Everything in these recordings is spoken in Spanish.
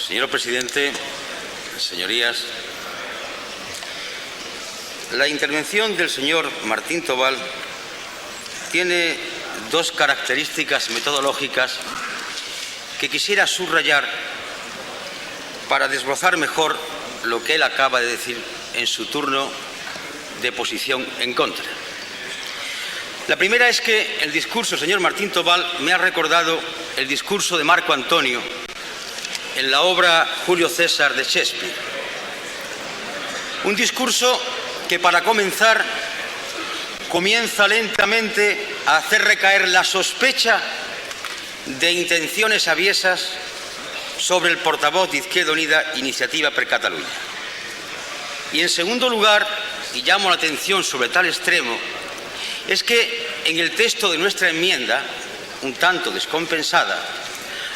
Señor presidente, señorías, la intervención del señor Martín Tobal tiene dos características metodológicas que quisiera subrayar para desbrozar mejor lo que él acaba de decir en su turno de posición en contra. La primera es que el discurso, señor Martín Tobal, me ha recordado el discurso de Marco Antonio en la obra Julio César de Shakespeare. Un discurso que, para comenzar, comienza lentamente a hacer recaer la sospecha de intenciones aviesas sobre el portavoz de Izquierda Unida, Iniciativa per Catalunya. Y en segundo lugar, y llamo la atención sobre tal extremo, es que en el texto de nuestra enmienda, un tanto descompensada,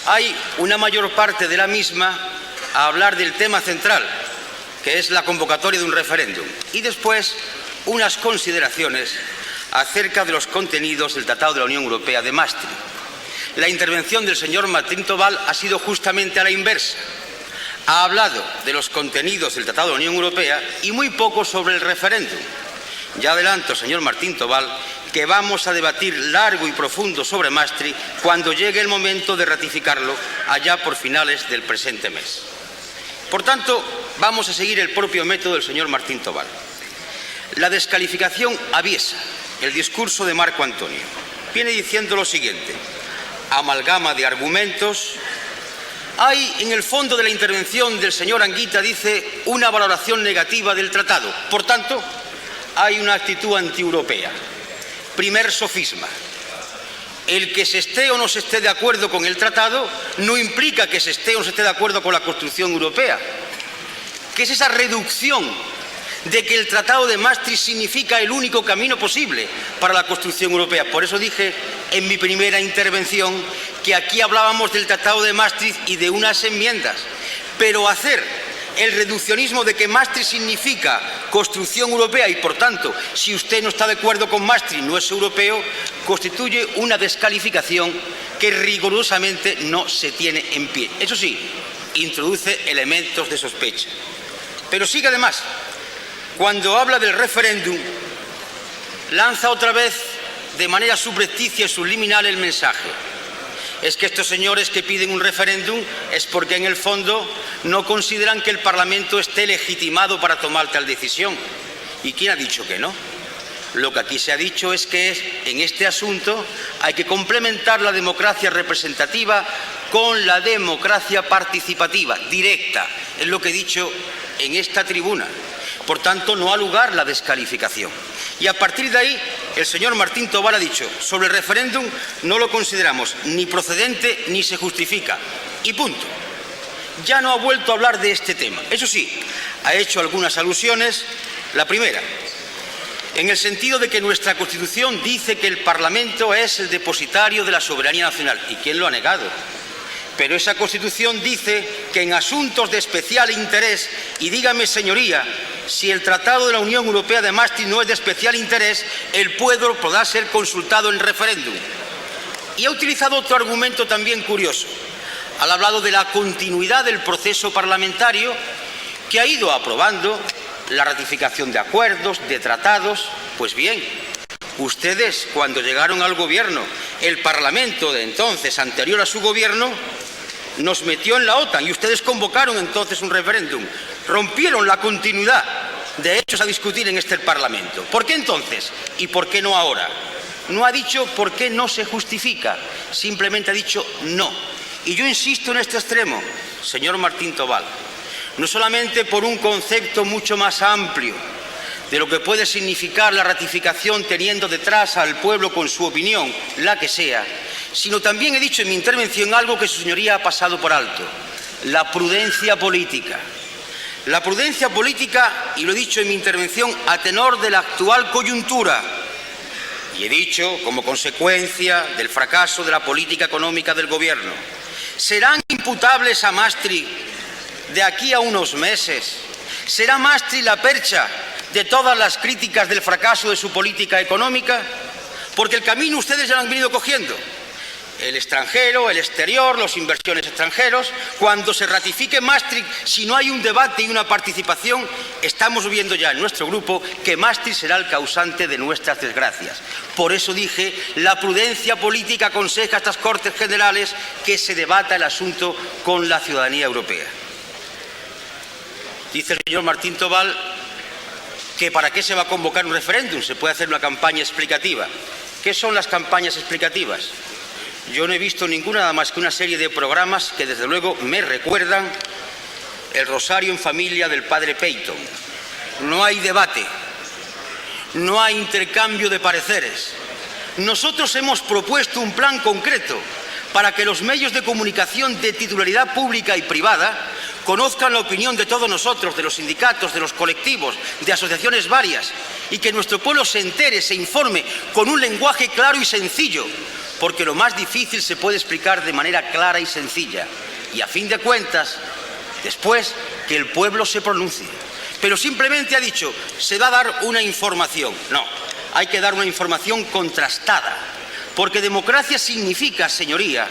hay una mayor parte de la misma a hablar del tema central, que es la convocatoria de un referéndum, y después unas consideraciones acerca de los contenidos del Tratado de la Unión Europea de Maastricht. La intervención del señor Martín Tobal ha sido justamente a la inversa. Ha hablado de los contenidos del Tratado de la Unión Europea y muy poco sobre el referéndum. Ya adelanto, señor Martín Tobal, que vamos a debatir largo y profundo sobre Maastricht cuando llegue el momento de ratificarlo, allá por finales del presente mes. Por tanto, vamos a seguir el propio método del señor Martín Tobal. La descalificación aviesa, el discurso de Marco Antonio, viene diciendo lo siguiente: amalgama de argumentos. Hay en el fondo de la intervención del señor Anguita, dice, una valoración negativa del tratado. Por tanto, hay una actitud antieuropea. Primer sofisma. El que se esté o no se esté de acuerdo con el tratado no implica que se esté o no se esté de acuerdo con la construcción europea. ¿Qué es esa reducción de que el Tratado de Maastricht significa el único camino posible para la construcción europea? Por eso dije en mi primera intervención que aquí hablábamos del Tratado de Maastricht y de unas enmiendas, pero hacer el reduccionismo de que Maastricht significa construcción europea y, por tanto, si usted no está de acuerdo con Maastricht no es europeo, constituye una descalificación que rigurosamente no se tiene en pie. Eso sí, introduce elementos de sospecha. Pero sigue además, cuando habla del referéndum, lanza otra vez de manera subrepticia y subliminal el mensaje. Es que estos señores que piden un referéndum es porque en el fondo no consideran que el Parlamento esté legitimado para tomar tal decisión. ¿Y quién ha dicho que no? Lo que aquí se ha dicho es que en este asunto hay que complementar la democracia representativa con la democracia participativa, directa. Es lo que he dicho en esta tribuna. Por tanto, no ha lugar la descalificación. Y a partir de ahí, el señor Martín Tobal ha dicho, sobre el referéndum no lo consideramos ni procedente ni se justifica. Y punto. Ya no ha vuelto a hablar de este tema. Eso sí, ha hecho algunas alusiones. La primera, en el sentido de que nuestra Constitución dice que el Parlamento es el depositario de la soberanía nacional. ¿Y quién lo ha negado? Pero esa Constitución dice que en asuntos de especial interés, y dígame, señoría, si el Tratado de la Unión Europea de Maastricht no es de especial interés, el pueblo podrá ser consultado en referéndum. Y ha utilizado otro argumento también curioso. Ha hablado de la continuidad del proceso parlamentario que ha ido aprobando la ratificación de acuerdos, de tratados. Pues bien, ustedes, cuando llegaron al gobierno, el Parlamento de entonces, anterior a su gobierno, nos metió en la OTAN y ustedes convocaron entonces un referéndum. Rompieron la continuidad de hechos a discutir en este Parlamento. ¿Por qué entonces? ¿Y por qué no ahora? No ha dicho por qué no se justifica, simplemente ha dicho no. Y yo insisto en este extremo, señor Martín Tobal, no solamente por un concepto mucho más amplio de lo que puede significar la ratificación teniendo detrás al pueblo con su opinión, la que sea, sino también he dicho en mi intervención algo que su señoría ha pasado por alto: la prudencia política. La prudencia política, y lo he dicho en mi intervención, a tenor de la actual coyuntura. Y he dicho, como consecuencia del fracaso de la política económica del Gobierno, ¿serán imputables a Maastricht de aquí a unos meses? ¿Será Maastricht la percha de todas las críticas del fracaso de su política económica? porque el camino ustedes ya lo han venido cogiendo. El extranjero, el exterior, las inversiones extranjeros. Cuando se ratifique Maastricht, si no hay un debate y una participación, estamos viendo ya en nuestro grupo que Maastricht será el causante de nuestras desgracias. Por eso dije, la prudencia política aconseja a estas Cortes Generales que se debata el asunto con la ciudadanía europea. Dice el señor Martín Tobal que para qué se va a convocar un referéndum, se puede hacer una campaña explicativa. ¿Qué son las campañas explicativas? Yo no he visto ninguna, nada más que una serie de programas que desde luego me recuerdan el Rosario en Familia del padre Peyton. No hay debate, no hay intercambio de pareceres. Nosotros hemos propuesto un plan concreto para que los medios de comunicación de titularidad pública y privada conozcan la opinión de todos nosotros, de los sindicatos, de los colectivos, de asociaciones varias, y que nuestro pueblo se entere, se informe con un lenguaje claro y sencillo, porque lo más difícil se puede explicar de manera clara y sencilla, y a fin de cuentas, después que el pueblo se pronuncie. Pero simplemente ha dicho, se va a dar una información. No, hay que dar una información contrastada, porque democracia significa, señoría,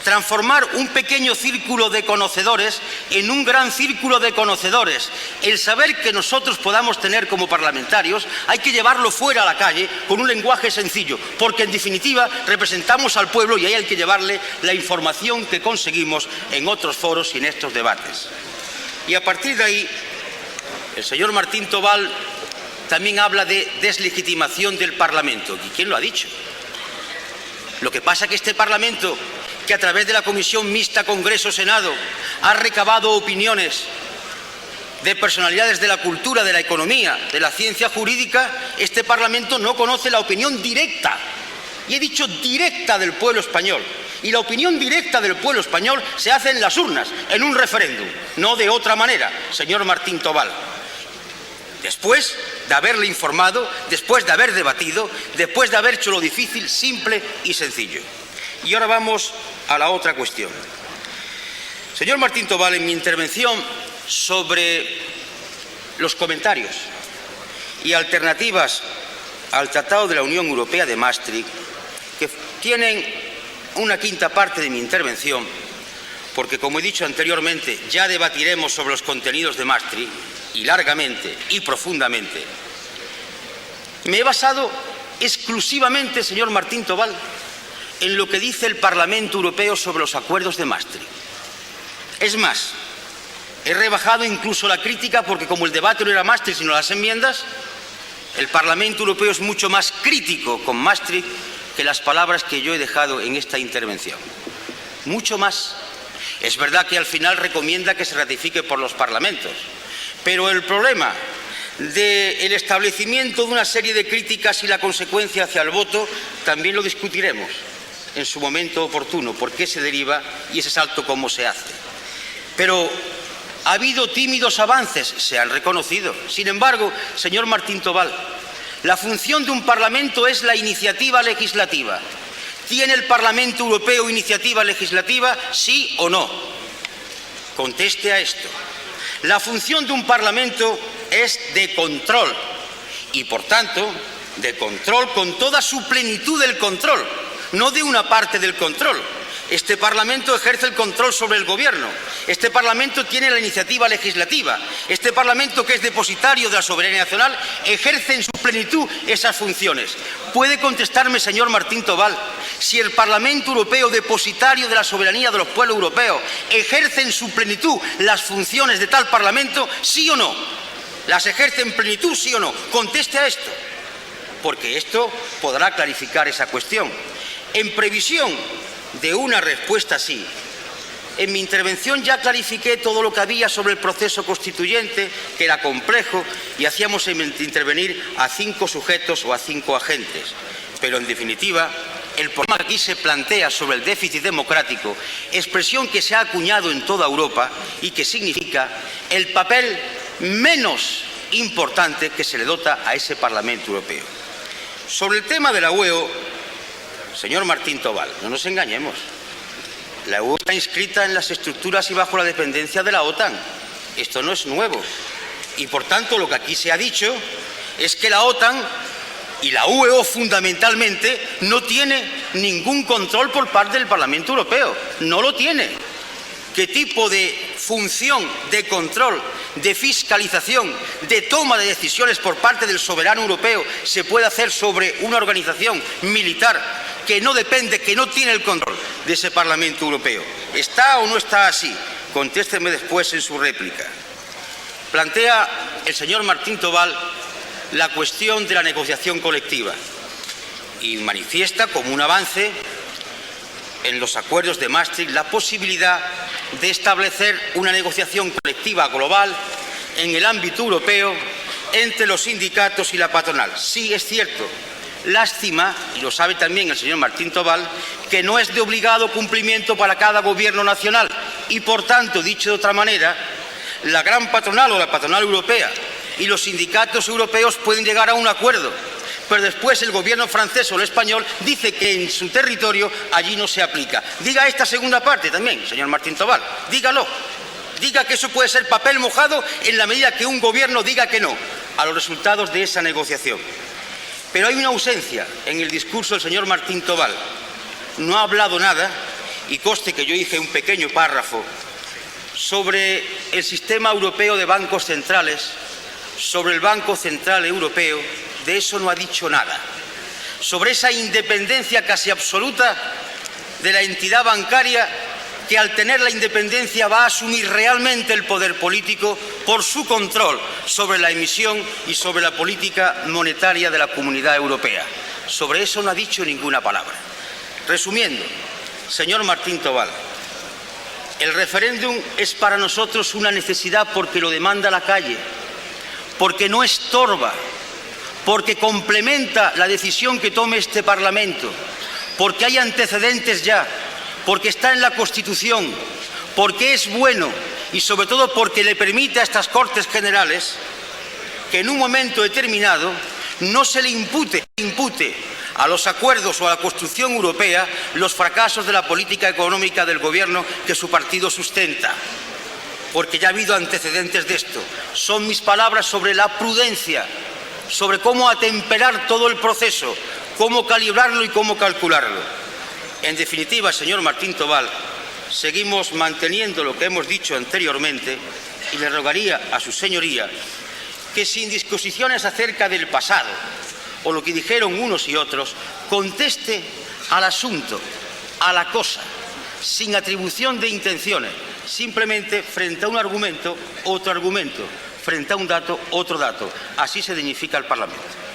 transformar un pequeño círculo de conocedores en un gran círculo de conocedores. El saber que nosotros podamos tener como parlamentarios hay que llevarlo fuera a la calle con un lenguaje sencillo, porque en definitiva representamos al pueblo y ahí hay que llevarle la información que conseguimos en otros foros y en estos debates. Y a partir de ahí, el señor Martín Tobal también habla de deslegitimación del Parlamento. ¿Y quién lo ha dicho? Lo que pasa es que este Parlamento, que a través de la Comisión Mixta Congreso-Senado ha recabado opiniones de personalidades de la cultura, de la economía, de la ciencia jurídica, este Parlamento no conoce la opinión directa, y he dicho directa, del pueblo español. Y la opinión directa del pueblo español se hace en las urnas, en un referéndum, no de otra manera, señor Martín Tobal. Después de haberle informado, después de haber debatido, después de haber hecho lo difícil, simple y sencillo. Y ahora vamos a la otra cuestión. Señor Martín Tobal, en mi intervención sobre los comentarios y alternativas al Tratado de la Unión Europea de Maastricht, que tienen una quinta parte de mi intervención, porque como he dicho anteriormente, ya debatiremos sobre los contenidos de Maastricht, y largamente y profundamente, me he basado exclusivamente, señor Martín Tobal, en lo que dice el Parlamento Europeo sobre los acuerdos de Maastricht. Es más, he rebajado incluso la crítica, porque como el debate no era Maastricht sino las enmiendas, el Parlamento Europeo es mucho más crítico con Maastricht que las palabras que yo he dejado en esta intervención. Mucho más. Es verdad que al final recomienda que se ratifique por los parlamentos, pero el problema del establecimiento de una serie de críticas y la consecuencia hacia el voto también lo discutiremos en su momento oportuno, por qué se deriva y ese salto cómo se hace. Pero ha habido tímidos avances, se han reconocido. Sin embargo, señor Martín Tobal, la función de un Parlamento es la iniciativa legislativa. ¿Tiene el Parlamento Europeo iniciativa legislativa, sí o no? Conteste a esto. La función de un Parlamento es de control y, por tanto, de control con toda su plenitud del control, no de una parte del control. Este Parlamento ejerce el control sobre el Gobierno. Este Parlamento tiene la iniciativa legislativa. Este Parlamento, que es depositario de la soberanía nacional, ejerce en su plenitud esas funciones. ¿Puede contestarme, señor Martín Tobal, si el Parlamento Europeo, depositario de la soberanía de los pueblos europeos, ejerce en su plenitud las funciones de tal Parlamento, sí o no? ¿Las ejerce en plenitud, sí o no? Conteste a esto, porque esto podrá clarificar esa cuestión. En previsión de una respuesta sí, en mi intervención ya clarifiqué todo lo que había sobre el proceso constituyente, que era complejo, y hacíamos intervenir a 5 sujetos o a 5 agentes. Pero, en definitiva, el problema que aquí se plantea sobre el déficit democrático, expresión que se ha acuñado en toda Europa y que significa el papel menos importante que se le dota a ese Parlamento Europeo. Sobre el tema de la UEO, señor Martín Tobal, no nos engañemos. La UE está inscrita en las estructuras y bajo la dependencia de la OTAN. Esto no es nuevo. Y, por tanto, lo que aquí se ha dicho es que la OTAN Y la UEO fundamentalmente no tiene ningún control por parte del Parlamento Europeo. No lo tiene. ¿Qué tipo de función de control, de fiscalización, de toma de decisiones por parte del soberano europeo se puede hacer sobre una organización militar que no depende, que no tiene el control de ese Parlamento Europeo? ¿Está o no está así? Contésteme después en su réplica. Plantea el señor Martín Tobal la cuestión de la negociación colectiva y manifiesta como un avance en los acuerdos de Maastricht la posibilidad de establecer una negociación colectiva global en el ámbito europeo entre los sindicatos y la patronal. Sí, es cierto. Lástima, y lo sabe también el señor Martín Tobal, que no es de obligado cumplimiento para cada gobierno nacional y, por tanto, dicho de otra manera, la gran patronal o la patronal europea y los sindicatos europeos pueden llegar a un acuerdo, pero después el gobierno francés o el español dice que en su territorio allí no se aplica. Diga esta segunda parte también, señor Martín Tobal, dígalo. Diga que eso puede ser papel mojado en la medida que un gobierno diga que no a los resultados de esa negociación. Pero hay una ausencia en el discurso del señor Martín Tobal. No ha hablado nada, y conste que yo hice un pequeño párrafo sobre el sistema europeo de bancos centrales, sobre el Banco Central Europeo. De eso no ha dicho nada. Sobre esa independencia casi absoluta de la entidad bancaria, que al tener la independencia va a asumir realmente el poder político por su control sobre la emisión y sobre la política monetaria de la Comunidad Europea. Sobre eso no ha dicho ninguna palabra. Resumiendo, señor Martín Tobal, el referéndum es para nosotros una necesidad porque lo demanda la calle, porque no estorba, porque complementa la decisión que tome este Parlamento, porque hay antecedentes ya, porque está en la Constitución, porque es bueno y sobre todo porque le permite a estas Cortes Generales que en un momento determinado no se le impute a los acuerdos o a la construcción europea los fracasos de la política económica del gobierno que su partido sustenta, porque ya ha habido antecedentes de esto. Son mis palabras sobre la prudencia, sobre cómo atemperar todo el proceso, cómo calibrarlo y cómo calcularlo. En definitiva, señor Martín Tobal, seguimos manteniendo lo que hemos dicho anteriormente y le rogaría a su señoría que, sin discusiones acerca del pasado o lo que dijeron unos y otros, conteste al asunto, a la cosa, sin atribución de intenciones, simplemente frente a un argumento, otro argumento, frente a un dato, otro dato. Así se dignifica el Parlamento.